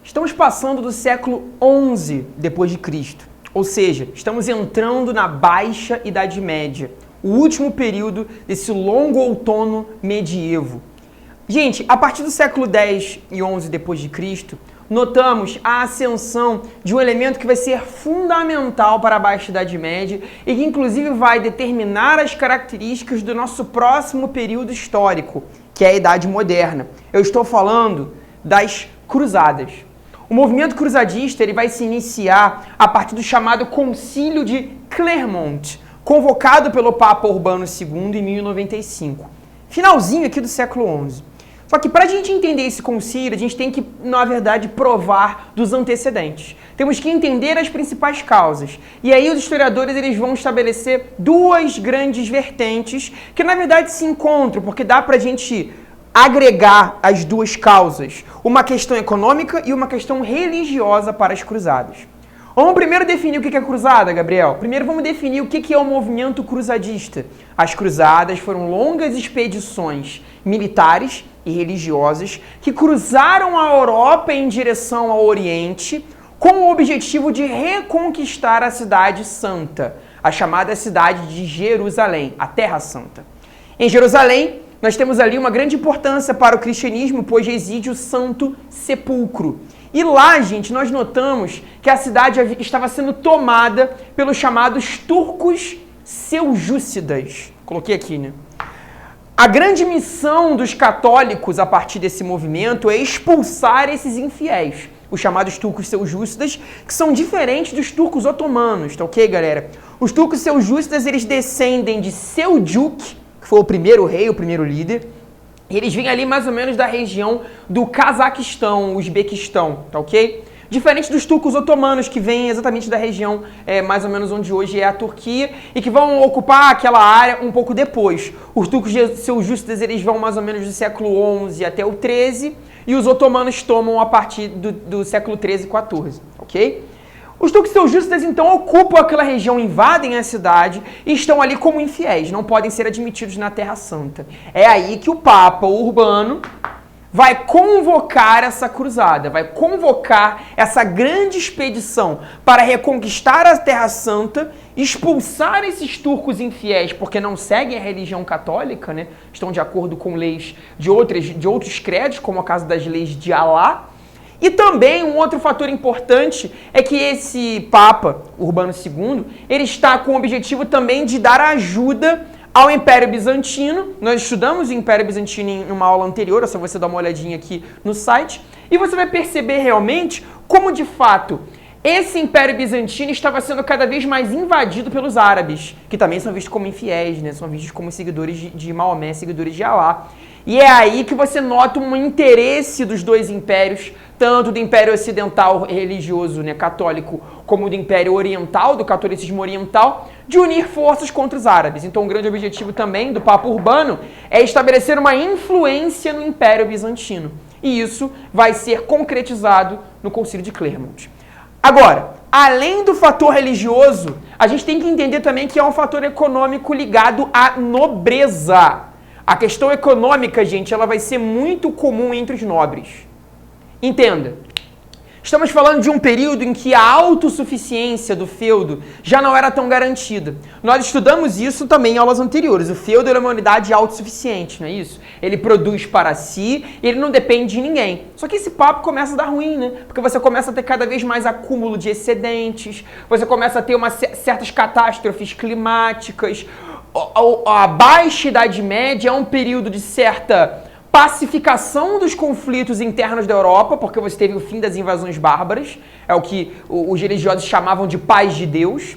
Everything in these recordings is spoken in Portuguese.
Estamos passando do século XI depois de Cristo, ou seja, estamos entrando na Baixa Idade Média, o último período desse longo outono medievo. Gente, a partir do século X e XI depois de Cristo, notamos a ascensão de um elemento que vai ser fundamental para a Baixa Idade Média e que inclusive vai determinar as características do nosso próximo período histórico, que é a Idade Moderna. Eu estou falando das Cruzadas. O movimento cruzadista ele vai se iniciar a partir do chamado Concílio de Clermont, convocado pelo Papa Urbano II em 1095. Finalzinho aqui do século XI. Só que para a gente entender esse concílio, a gente tem que, na verdade, provar dos antecedentes. Temos que entender as principais causas. E aí os historiadores eles vão estabelecer duas grandes vertentes que, na verdade, se encontram, porque dá para a gente agregar as duas causas, uma questão econômica e uma questão religiosa para as cruzadas. Vamos primeiro definir o que é cruzada, Gabriel. Primeiro vamos definir o que é o movimento cruzadista. As cruzadas foram longas expedições militares e religiosas que cruzaram a Europa em direção ao Oriente com o objetivo de reconquistar a Cidade Santa, a chamada cidade de Jerusalém, a Terra Santa. Em Jerusalém, nós temos ali uma grande importância para o cristianismo, pois reside o Santo Sepulcro. E lá, gente, nós notamos que a cidade estava sendo tomada pelos chamados turcos seljúcidas. Coloquei aqui, né? A grande missão dos católicos a partir desse movimento é expulsar esses infiéis, os chamados turcos seljúcidas, que são diferentes dos turcos otomanos, tá ok, galera? Os turcos seljúcidas, eles descendem de Seljuk, que foi o primeiro rei, o primeiro líder. Eles vêm ali mais ou menos da região do Cazaquistão, Uzbequistão, tá ok? Diferente dos turcos otomanos, que vêm exatamente da região mais ou menos onde hoje é a Turquia e que vão ocupar aquela área um pouco depois. Os turcos seljúcidas, eles vão mais ou menos do século XI até o XIII e os otomanos tomam a partir do século XIII e XIV, ok? Os turcos seljúcidas, então, ocupam aquela região, invadem a cidade e estão ali como infiéis, não podem ser admitidos na Terra Santa. É aí que o Papa Urbano vai convocar essa cruzada, vai convocar essa grande expedição para reconquistar a Terra Santa, expulsar esses turcos infiéis, porque não seguem a religião católica, né? Estão de acordo com leis de outros credos, como a caso das leis de Alá. E também um outro fator importante é que esse Papa Urbano II, ele está com o objetivo também de dar ajuda ao Império Bizantino. Nós estudamos o Império Bizantino em uma aula anterior, é só você dar uma olhadinha aqui no site, e você vai perceber realmente como, de fato, esse Império Bizantino estava sendo cada vez mais invadido pelos árabes, que também são vistos como infiéis, né? São vistos como seguidores de Maomé, seguidores de Alá. E é aí que você nota um interesse dos dois impérios, tanto do Império Ocidental religioso, né, católico, como do Império Oriental, do catolicismo oriental, de unir forças contra os árabes. Então o grande objetivo também do Papa Urbano é estabelecer uma influência no Império Bizantino. E isso vai ser concretizado no Concílio de Clermont. Agora, além do fator religioso, a gente tem que entender também que é um fator econômico ligado à nobreza. A questão econômica, gente, ela vai ser muito comum entre os nobres. Entenda, estamos falando de um período em que a autossuficiência do feudo já não era tão garantida. Nós estudamos isso também em aulas anteriores. O feudo é uma unidade autossuficiente, não é isso? Ele produz para si e ele não depende de ninguém. Só que esse papo começa a dar ruim, né? Porque você começa a ter cada vez mais acúmulo de excedentes, você começa a ter certas catástrofes climáticas. A Baixa Idade Média é um período de certa pacificação dos conflitos internos da Europa, porque você teve o fim das invasões bárbaras, é o que os religiosos chamavam de paz de Deus.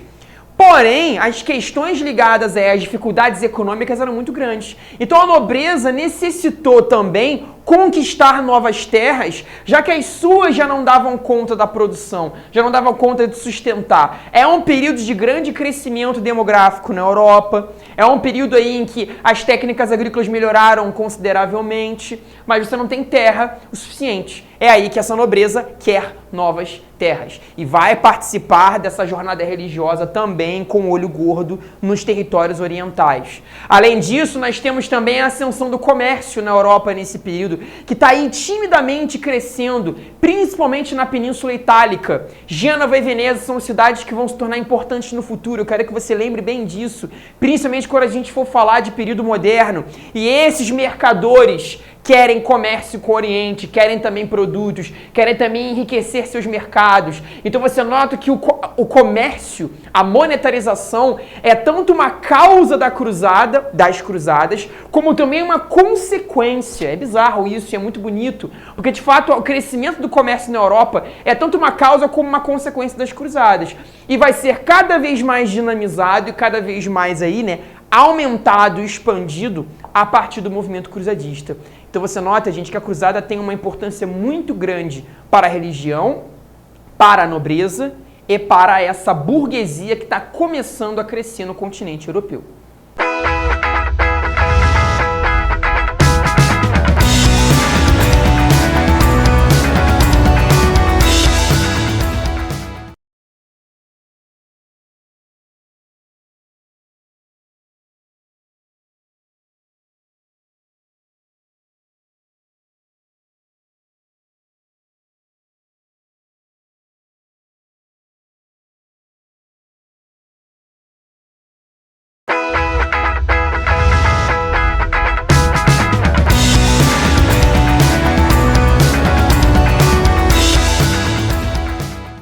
Porém, as questões ligadas às dificuldades econômicas eram muito grandes. Então a nobreza necessitou também conquistar novas terras, já que as suas já não davam conta da produção, já não davam conta de sustentar. É um período de grande crescimento demográfico na Europa, é um período aí em que as técnicas agrícolas melhoraram consideravelmente, mas você não tem terra o suficiente. É aí que essa nobreza quer novas terras e vai participar dessa jornada religiosa também com olho gordo nos territórios orientais. Além disso, nós temos também a ascensão do comércio na Europa nesse período, conhecido, que está aí timidamente crescendo, principalmente na Península Itálica. Gênova e Veneza são cidades que vão se tornar importantes no futuro. Eu quero que você lembre bem disso, principalmente quando a gente for falar de período moderno. E esses mercadores querem comércio com o Oriente, querem também produtos, querem também enriquecer seus mercados. Então você nota que o comércio, a monetarização, é tanto uma causa das cruzadas, como também uma consequência. É bizarro isso, é muito bonito, porque de fato o crescimento do comércio na Europa é tanto uma causa como uma consequência das cruzadas. E vai ser cada vez mais dinamizado e cada vez mais aí, né, aumentado e expandido a partir do movimento cruzadista. Então você nota, gente, que a cruzada tem uma importância muito grande para a religião, para a nobreza e para essa burguesia que está começando a crescer no continente europeu.